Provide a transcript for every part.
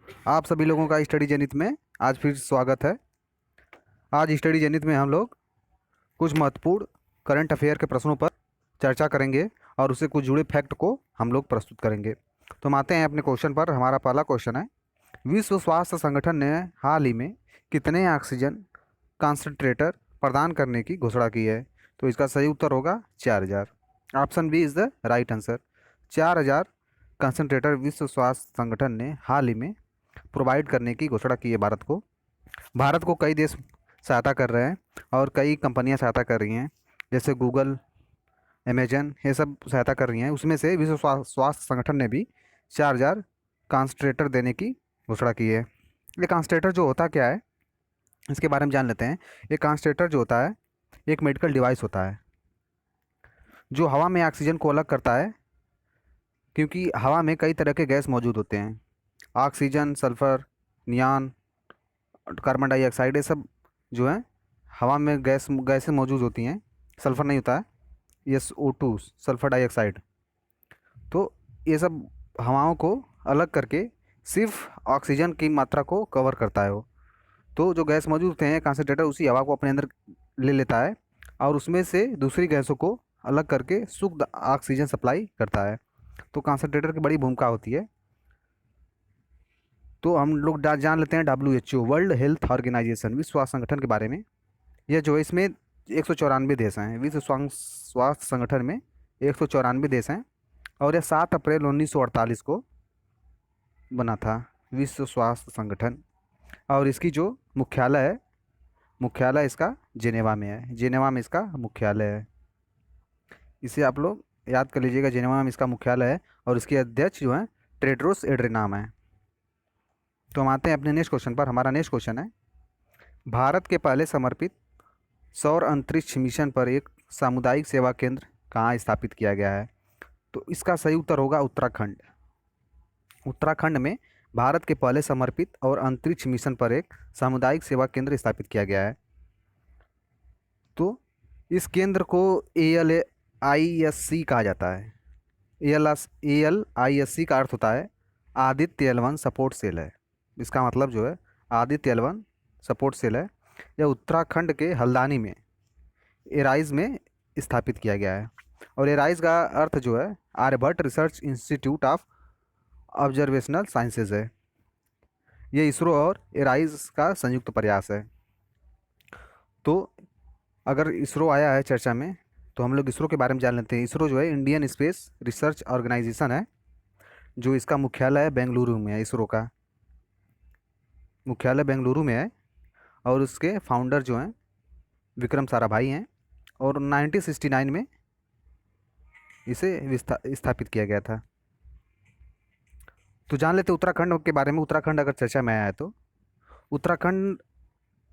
आप सभी लोगों का स्टडी जनित में आज फिर स्वागत है। आज स्टडी जनित में हम लोग कुछ महत्वपूर्ण करंट अफेयर के प्रश्नों पर चर्चा करेंगे और उससे कुछ जुड़े फैक्ट को हम लोग प्रस्तुत करेंगे। तो हम आते हैं अपने क्वेश्चन पर। हमारा पहला क्वेश्चन है, विश्व स्वास्थ्य संगठन ने हाल ही में कितने ऑक्सीजन कंसंट्रेटर प्रदान करने की घोषणा की है? तो इसका सही उत्तर होगा 4000। Option B is the right answer. 4000 concentrator विश्व स्वास्थ्य संगठन ने हाल ही में प्रोवाइड करने की घोषणा की है भारत को कई देश सहायता कर रहे हैं और कई कंपनियां सहायता कर रही हैं, जैसे गूगल, अमेजन, ये सब सहायता कर रही हैं। उसमें से विश्व स्वास्थ्य संगठन ने भी 4000 कॉन्सन्ट्रेटर देने की घोषणा की है। ये कॉन्सन्ट्रेटर जो होता क्या है, इसके बारे में जान लेते हैं। ये कॉन्सन्ट्रेटर जो होता है एक मेडिकल डिवाइस होता है जो हवा में ऑक्सीजन को अलग करता है, क्योंकि हवा में कई तरह के गैस मौजूद होते हैं। Oxygen, sulphur, neon, carbon dioxide, ये सब जो है हवा में गैसें मौजूद होती हैं। सल्फर नहीं होता है, SO2, सल्फर डाइऑक्साइड। तो ये सब हवाओं को अलग करके सिर्फ ऑक्सीजन की मात्रा को कवर करता है वो। तो जो गैस मौजूद होते हैं कंसंट्रेटर उसी हवा को अपने अंदर ले लेता है और उसमें से दूसरी गैसों को अलग करके शुद्ध ऑक्सीजन सप्लाई करता है। तो कंसंट्रेटर की बड़ी भूमिका होती है। तो हम लोग जान लेते हैं WHO, वर्ल्ड हेल्थ ऑर्गेनाइजेशन, विश्व स्वास्थ्य संगठन के बारे में। यह जो है इसमें 194 देश हैं। विश्व स्वास्थ्य संगठन में 194 देश हैं और यह 7 अप्रैल 1948 को बना था विश्व स्वास्थ्य संगठन। और इसकी जो मुख्यालय इसका जेनेवा में है। जेनेवा में इसका मुख्यालय है। इसे आप लोग याद कर लीजिएगा, जेनेवा में इसका मुख्यालय है और इसके अध्यक्ष जो हैं टेड्रोस एड्रेनाम है। तो हम आते हैं अपने नेक्स्ट क्वेश्चन पर। हमारा नेक्स्ट क्वेश्चन है, भारत के पहले समर्पित सौर अंतरिक्ष मिशन पर एक सामुदायिक सेवा केंद्र कहाँ स्थापित किया गया है? तो इसका सही उत्तर होगा उत्तराखंड। उत्तराखंड में भारत के पहले समर्पित और अंतरिक्ष मिशन पर एक सामुदायिक सेवा केंद्र स्थापित किया गया है। तो इस केंद्र को ALISC कहा जाता है। ALISC का अर्थ होता है आदित्य एल 1 सपोर्ट सेल है। इसका मतलब जो है आदित्य एल 1 सपोर्ट सेल है। यह उत्तराखंड के हल्द्वानी में एराइज में स्थापित किया गया है। और एराइज का अर्थ जो है Aryabhatta research institute of observational sciences है। ये इसरो और एराइज का संयुक्त प्रयास है। तो अगर इसरो आया है चर्चा में तो हम लोग इसरो के बारे में जान लेते हैं। इसरो जो है इंडियन स्पेस रिसर्च ऑर्गेनाइजेशन है, जो इसका मुख्यालय है बेंगलुरु में है। इसरो का मुख्यालय बेंगलुरु में है और उसके फाउंडर जो हैं विक्रम साराभाई हैं और 1969 में इसे स्थापित किया गया था। तो जान लेते उत्तराखंड के बारे में। उत्तराखंड अगर चर्चा में आया है तो उत्तराखंड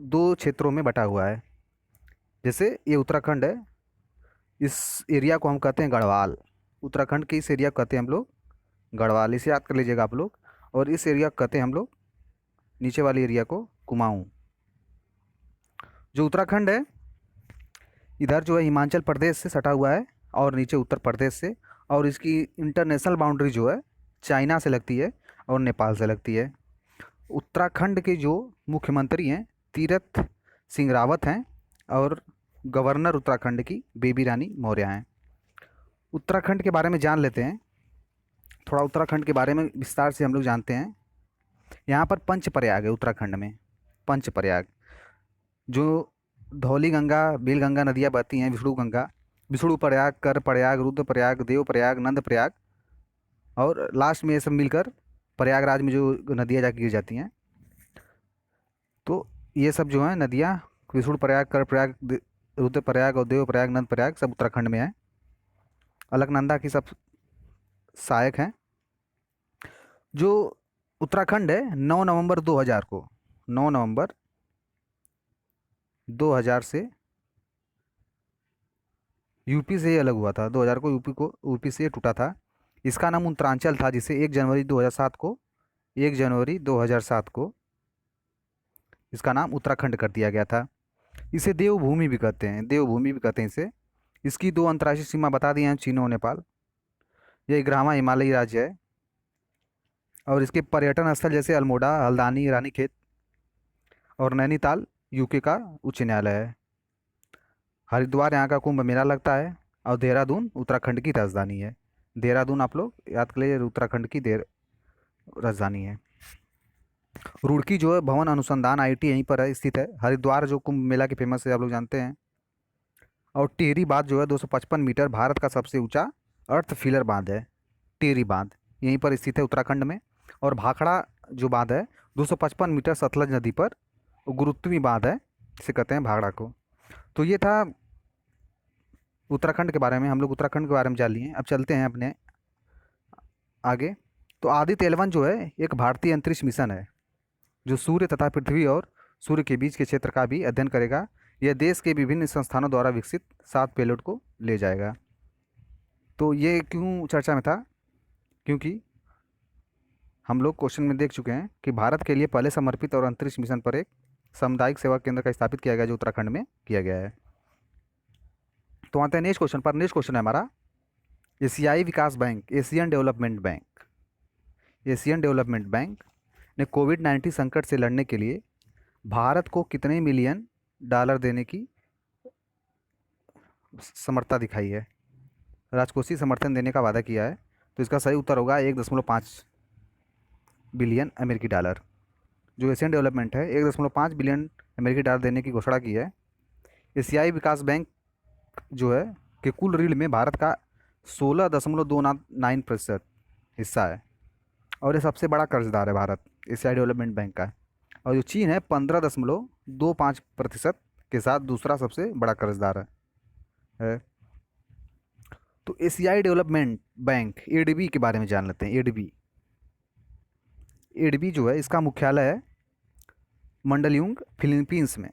2 क्षेत्रों में बटा हुआ है। जैसे ये उत्तराखंड है, इस एरिया को हम कहते हैं गढ़वाल। उत्तराखंड के इस एरिया को कहते हैं हम लोग गढ़वाल, इसे याद कर लीजिएगा आप लोग। और इस एरिया को कहते हैं हम लोग, नीचे वाले एरिया को, कुमाऊं। जो उत्तराखंड है इधर जो है हिमाचल प्रदेश से सटा हुआ है और नीचे उत्तर प्रदेश से। और इसकी इंटरनेशनल बाउंड्री जो है चाइना से लगती है और नेपाल से लगती है। उत्तराखंड के जो मुख्यमंत्री हैं तीरथ सिंह रावत हैं और गवर्नर उत्तराखंड की बेबी रानी मौर्य हैं। उत्तराखंड के बारे में जान लेते हैं। थोड़ा उत्तराखंड के बारे में विस्तार से हम लोग जानते हैं। यहाँ पर पंचप्रयाग है उत्तराखंड में। पंचप्रयाग जो धौली गंगा, बेल गंगा नदियाँ बहती हैं, विष्णु गंगा, विष्णु प्रयाग, कर प्रयाग, रुद्र प्रयाग, देव प्रयाग, नंद प्रयाग, और लास्ट में ये सब मिलकर प्रयागराज में जो नदियाँ जाके गिर जाती हैं। तो ये सब जो हैं नदियाँ विष्णु प्रयाग, कर प्रयाग, रुद्र प्रयाग और देव प्रयाग, नंद प्रयाग, सब उत्तराखंड में है। अलकनंदा की सब सहायक हैं। जो उत्तराखंड है 9 नवंबर 2000 को, 9 नवंबर 2000 से यूपी से ये अलग हुआ था। 2000 को यूपी से ये टूटा था। इसका नाम उत्तरांचल था, जिसे 1 जनवरी 2007 को, 1 जनवरी 2007 को इसका नाम उत्तराखंड कर दिया गया था। इसे देवभूमि भी कहते हैं, देवभूमि भी कहते हैं इसे। इसकी 2 अंतर्राष्ट्रीय सीमा बता दी हैं, चीन और नेपाल। यह 11वां हिमालयी राज्य है। और इसके पर्यटन स्थल जैसे अल्मोड़ा, हल्द्वानी, रानीखेत और नैनीताल यूके का उच्च न्यायालय है। हरिद्वार यहाँ का कुंभ मेला लगता है। और देहरादून उत्तराखंड की राजधानी है। देहरादून आप लोग याद कर लीजिए, उत्तराखंड की देर राजधानी है। रुड़की जो है भवन अनुसंधान आईआईटी यहीं पर है, स्थित है। हरिद्वार जो कुंभ मेला के फेमस है, आप लोग जानते हैं। और टिहरी बांध जो है 255 मीटर, भारत का सबसे ऊंचा अर्थ फिलर बांध है। टिहरी बांध यहीं पर स्थित है, उत्तराखंड में। और भाखड़ा जो बांध है 255 मीटर, सतलज नदी पर गुरुत्वी बांध है, इसे कहते हैं भाखड़ा को। तो ये था उत्तराखंड के बारे में। हम लोग उत्तराखंड के बारे में जान लिए। अब चलते हैं अपने आगे। तो आदित्य एल 1 जो है एक भारतीय अंतरिक्ष मिशन है, जो सूर्य तथा पृथ्वी और सूर्य के बीच के क्षेत्र का भी अध्ययन करेगा। यह देश के विभिन्न संस्थानों द्वारा विकसित 7 पेलोड को ले जाएगा। तो ये क्यों चर्चा में था? क्योंकि हम लोग क्वेश्चन में देख चुके हैं कि भारत के लिए पहले समर्पित और अंतरिक्ष मिशन पर एक सामुदायिक सेवा केंद्र का स्थापित किया गया, जो उत्तराखंड में किया गया है। तो आते हैं नेक्स्ट क्वेश्चन पर। नेक्स्ट क्वेश्चन है हमारा, एशियाई विकास bank, Asian development bank. Asian development bank ने कोविड-19 संकट से लड़ने के लिए भारत को कितने मिलियन डॉलर देने की समर्था दिखाई है, राजकोषीय समर्थन देने का वादा किया है? तो इसका सही उत्तर होगा 1.5 बिलियन अमेरिकी डॉलर। जो एशियन डेवलपमेंट है 1.5 बिलियन अमेरिकी डॉलर देने की घोषणा की है। एशियाई विकास बैंक जो है कि कुल ऋण में भारत का 16.29% हिस्सा है। और ये सबसे बड़ा कर्जदार है भारत, एशियाई डेवलपमेंट बैंक का। और जो चीन है 15.25% के साथ दूसरा सबसे बड़ा कर्जदार है। तो एशियाई डेवलपमेंट बैंक एडीबी के बारे में जान लेते हैं। एडीबी एडीबी जो है इसका मुख्यालय है मंडलयुंग, फिलीपींस में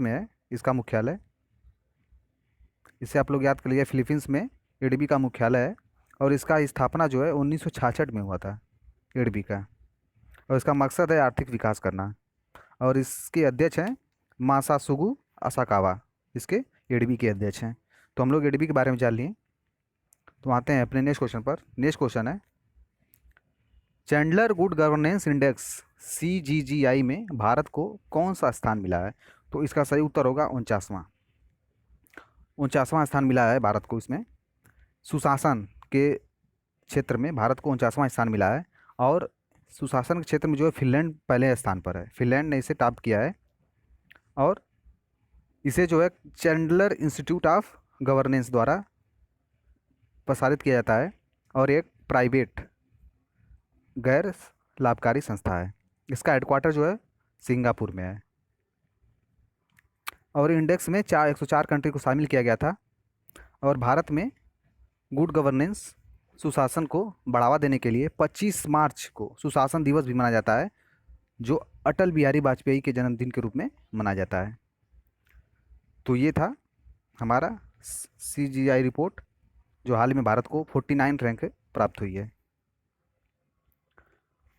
है इसका मुख्यालय। इसे आप लोग याद कर लीजिए, फिलीपींस में एडीबी का मुख्यालय है। और इसका स्थापना जो है 1966 में हुआ था एडीबी का। और इसका मकसद है आर्थिक विकास करना। और इसके अध्यक्ष हैं मासासुगु असाकावा, इसके एडीबी के अध्यक्ष हैं। तो हम लोग एडीबी के बारे में जान लिए। तो आते हैं अपने नेक्स्ट क्वेश्चन पर। नेक्स्ट क्वेश्चन है, Chandler good governance index CGGI में भारत को कौन सा स्थान मिला है? तो इसका सही उत्तर होगा 49वां स्थान मिला है भारत को। इसमें सुशासन के क्षेत्र में भारत को 49वां स्थान मिला है। और सुशासन के क्षेत्र में जो है फिनलैंड पहले स्थान पर है, फिनलैंड ने इसे टॉप किया है। और इसे जो है चैंडलर इंस्टीट्यूट ऑफ गवर्नेंस द्वारा प्रसारित किया जाता है। और एक प्राइवेट गैर लाभकारी संस्था है। इसका हेडक्वार्टर जो है सिंगापुर में है। और इंडेक्स में 104 कंट्री को शामिल किया गया था। और भारत में गुड गवर्नेंस, सुशासन को बढ़ावा देने के लिए 25 मार्च को सुशासन दिवस भी मनाया जाता है, जो अटल बिहारी वाजपेयी के जन्मदिन के रूप में मनाया जाता है। तो ये था हमारा CGI रिपोर्ट, जो हाल में भारत को 49 रैंक प्राप्त हुई है।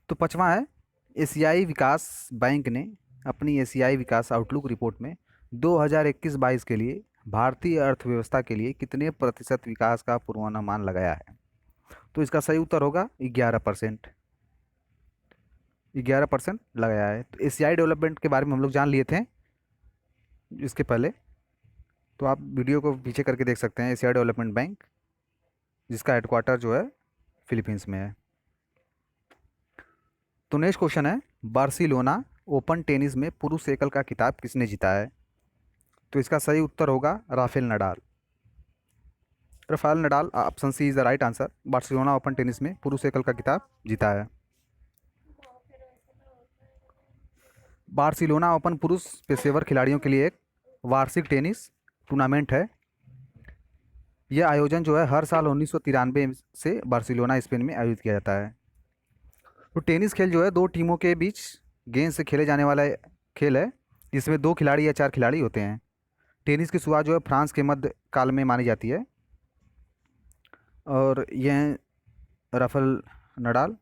तो 5वां है, एशियाई विकास बैंक ने अपनी एशियाई विकास आउटलुक रिपोर्ट में 2021-22 के लिए भारतीय अर्थव्यवस्था के लिए कितने प्रतिशत विकास का पूर्वानुमान लगाया है? तो इसका सही उत्तर होगा 11%। 11% लगाया है। तो एशियाई डेवलपमेंट के बारे में हम लोग जान लिए थे इसके पहले, तो आप वीडियो को पीछे करके देख सकते हैं। एशियाई डेवलपमेंट बैंक, जिसका हेडक्वार्टर जो है फिलीपींस में है। तो नेक्स्ट क्वेश्चन है, बार्सिलोना ओपन टेनिस में पुरुष एकल का खिताब किसने जीता है? तो इसका सही उत्तर होगा Rafael Nadal. Rafael Nadal, option C is the right answer. Barcelona Open tennis में पुरुष एकल का खिताब जीता है। बार्सिलोना ओपन पुरुष पेशेवर खिलाड़ियों के लिए एक वार्षिक टेनिस टूर्नामेंट है। यह आयोजन जो है हर साल 1993 से बार्सिलोना स्पेन में आयोजित किया जाता है। तो टेनिस खेल जो है दो टीमों के बीच गेंद से खेले जाने वाला खेल है, जिसमें 2 खिलाड़ी या 4 खिलाड़ी होते हैं। टेनिस की शुरुआत जो है फ्रांस के मध्य काल में मानी जाती है। और यह राफेल नडाल।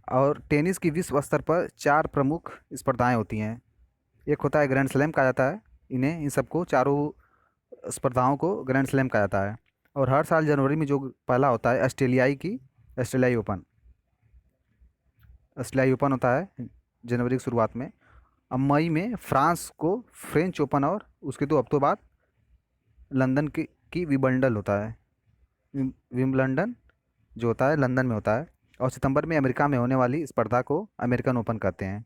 और टेनिस की विश्व स्तर पर 4 प्रमुख स्पर्धाएं होती हैं। एक होता है ग्रैंड स्लैम कहा जाता है इन्हें, इन सबको चारों स्पर्धाओं को ग्रैंड स्लैम कहा जाता है। और हर साल जनवरी में जो पहला होता है ऑस्ट्रेलियाई ओपन। ऑस्ट्रेलियाई ओपन होता है जनवरी की शुरुआत में। अब मई में फ्रांस को फ्रेंच ओपन, और उसके 2 हफ्तों बाद लंदन की विंबलडन होता है। विंबलडन जो होता है लंदन में होता है। और सितंबर में अमेरिका में होने वाली स्पर्धा को अमेरिकन ओपन कहते हैं।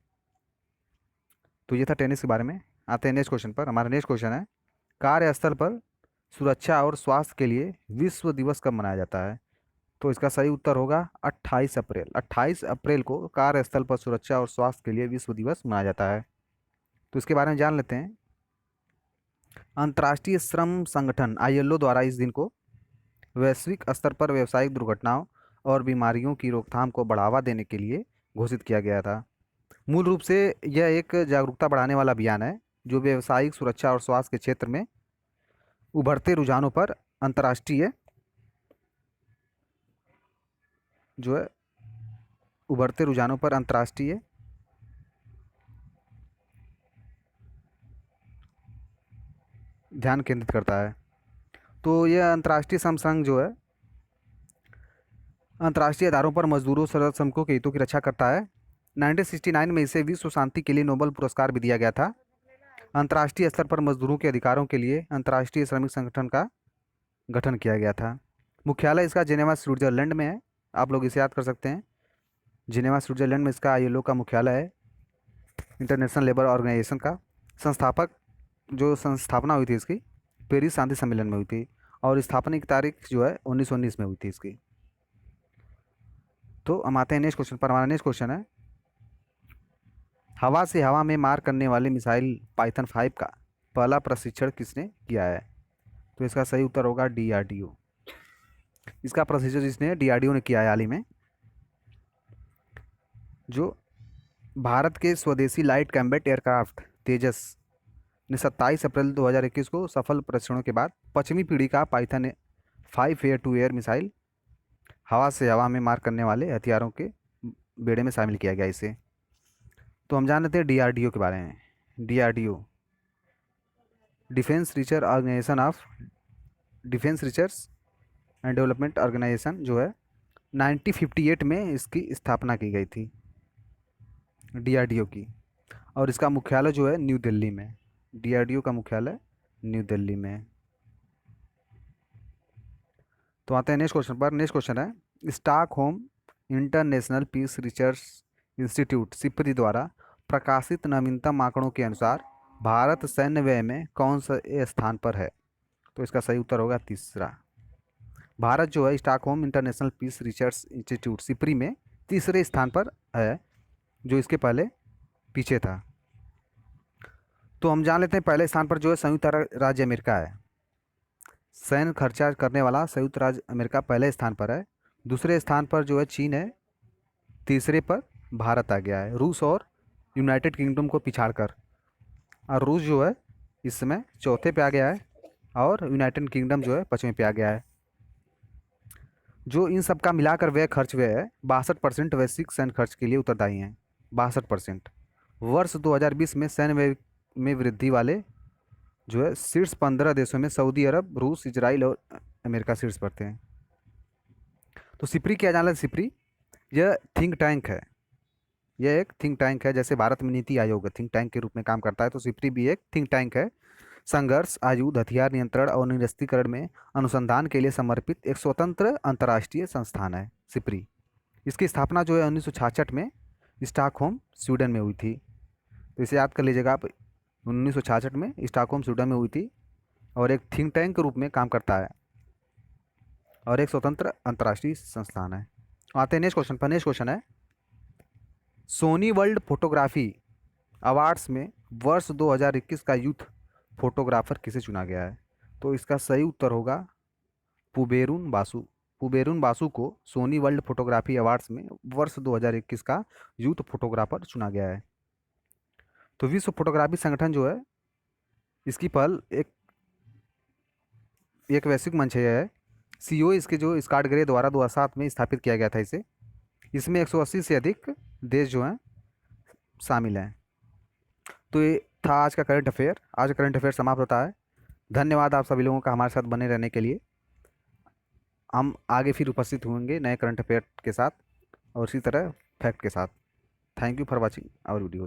तो ये था टेनिस के बारे में। आते हैं नेक्स्ट क्वेश्चन पर। हमारा नेक्स्ट क्वेश्चन है, कार्यस्थल पर सुरक्षा और स्वास्थ्य के लिए विश्व दिवस कब मनाया जाता है? तो इसका सही उत्तर होगा 28 अप्रैल। 28 अप्रैल को कार्यस्थल पर सुरक्षा और स्वास्थ्य के लिए विश्व दिवस मनाया जाता है। तो इसके बारे में जान लेते हैं। अंतर्राष्ट्रीय श्रम संगठन आईएलओ द्वारा इस दिन को वैश्विक स्तर पर व्यावसायिक दुर्घटनाओं और बीमारियों की रोकथाम को बढ़ावा देने के लिए घोषित किया गया था। मूल रूप से यह एक जागरूकता बढ़ाने वाला अभियान है जो व्यावसायिक सुरक्षा और स्वास्थ्य के क्षेत्र में उभरते रुझानों पर अंतर्राष्ट्रीय जो है उभरते रुझानों पर अंतर्राष्ट्रीय ध्यान केंद्रित करता है। तो यह अंतर्राष्ट्रीय श्रम संघ जो है अंतर्राष्ट्रीय आधारों पर मजदूरों श्रमिकों के हितों की रक्षा करता है। 1969 में इसे विश्व शांति के लिए नोबेल पुरस्कार भी दिया गया था। अंतर्राष्ट्रीय स्तर पर मजदूरों के अधिकारों के लिए अंतर्राष्ट्रीय श्रमिक संगठन का गठन किया गया था। मुख्यालय इसका जेनेवा स्विट्जरलैंड में है। आप लोग इसे याद कर सकते हैं। जेनेवा स्विट्जरलैंड में इसका आईएलओ का मुख्यालय है, इंटरनेशनल लेबर ऑर्गेनाइजेशन का। संस्थापना हुई थी इसकी पेरिस शांति सम्मेलन में हुई थी, और स्थापना की तारीख जो है 1919 में हुई थी इसकी। तो हम आते हैं नेक्स्ट क्वेश्चन पर। हमारा नेक्स्ट क्वेश्चन है, हवा से हवा में मार करने वाली मिसाइल पाइथन 5 का पहला प्रशिक्षण किसने किया है? तो इसका सही उत्तर होगा डीआरडीओ। इसका प्रशिक्षण जिसने डीआरडीओ ने किया है हाल ही में। जो भारत के स्वदेशी लाइट कॉम्बैट एयरक्राफ्ट तेजस ने 27 अप्रैल 2021 को सफल परीक्षणों के बाद 5वीं पीढ़ी का Python 5 air to air missile हवा से हवा में मार करने वाले हथियारों के बेड़े में शामिल किया गया इसे। तो हम जान लेते हैं डीआरडीओ के बारे में। DRDO defence research organisation of defence research and development organisation जो है 1958 में इसकी स्थापना की गई थी डीआरडीओ की। और इसका मुख्यालय जो है न्यू दिल्ली में। डीआरडीओ का मुख्यालय न्यू दिल्ली में। तो आते हैं नेक्स्ट क्वेश्चन पर। नेक्स्ट क्वेश्चन है, Stockholm International Peace Research Institute SIPRI द्वारा प्रकाशित नवीनतम आंकड़ों के अनुसार भारत सैन्य व्यय में कौन सा स्थान पर है? तो इसका सही उत्तर होगा तीसरा। भारत जो है Stockholm International Peace Research Institute SIPRI में तीसरे स्थान पर है, जो इसके पहले पीछे था। तो हम जान लेते हैं पहले स्थान पर जो है संयुक्त राज्य अमेरिका है। सैन्य खर्चा करने वाला संयुक्त राज्य अमेरिका पहले स्थान पर है। दूसरे स्थान पर जो है चीन है। तीसरे पर भारत आ गया है, रूस और यूनाइटेड किंगडम को पिछाड़कर। और रूस जो है इस समय चौथे पे आ गया है, और यूनाइटेड किंगडम जो है 5वें पे आ गया है। जो इन सब का मिलाकर व्यय है 62% वैश्विक सैन्य खर्च के लिए उत्तरदायी हैं। 62%। वर्ष 2020 में सैन्य व्यय में वृद्धि वाले जो है शीर्ष 15 देशों में सऊदी अरब, रूस, इजराइल और अमेरिका शीर्ष पर थे। तो सिप्री क्या जान लें? सिप्री यह थिंक टैंक है। यह एक थिंक टैंक है, जैसे भारत में नीति आयोग थिंक टैंक के रूप में काम करता है, तो सिप्री भी एक थिंक टैंक है। संघर्ष, आयुध, हथियार नियंत्रण और निरस्त्रीकरण में अनुसंधान के लिए समर्पित एक स्वतंत्र अंतर्राष्ट्रीय संस्थान है सिप्री। इसकी स्थापना जो है 1966 में स्टॉकहोम स्वीडन में हुई थी। तो इसे याद कर लीजिएगा आप, 1966 में स्टॉकहोम स्वीडन में हुई थी, और एक थिंक टैंक के रूप में काम करता है, और एक स्वतंत्र अंतर्राष्ट्रीय संस्थान है। आते हैं नेक्स्ट क्वेश्चन पर। नेक्स्ट क्वेश्चन है, सोनी वर्ल्ड फोटोग्राफी अवार्ड्स में वर्ष 2021 का यूथ फोटोग्राफर किसे चुना गया है? तो इसका सही उत्तर होगा पुबेरुन बासु। पुबेरुन बासु को सोनी वर्ल्ड फोटोग्राफी अवार्ड्स में वर्ष 2021 का यूथ फोटोग्राफर चुना गया है। तो विश्व फोटोग्राफी संगठन जो है इसकी पहल एक वैश्विक मंच है। सीईओ इसके जो स्कॉट ग्रे द्वारा 2007 में स्थापित किया गया था इसे। इसमें 180 से अधिक देश जो हैं शामिल हैं। तो ये था आज का करंट अफेयर। आज का करंट अफेयर समाप्त होता है। धन्यवाद आप सभी लोगों का हमारे साथ बने रहने के लिए। हम आगे फिर उपस्थित होंगे नए करंट अफेयर के साथ और इसी तरह फैक्ट के साथ। Thank you for watching our videos.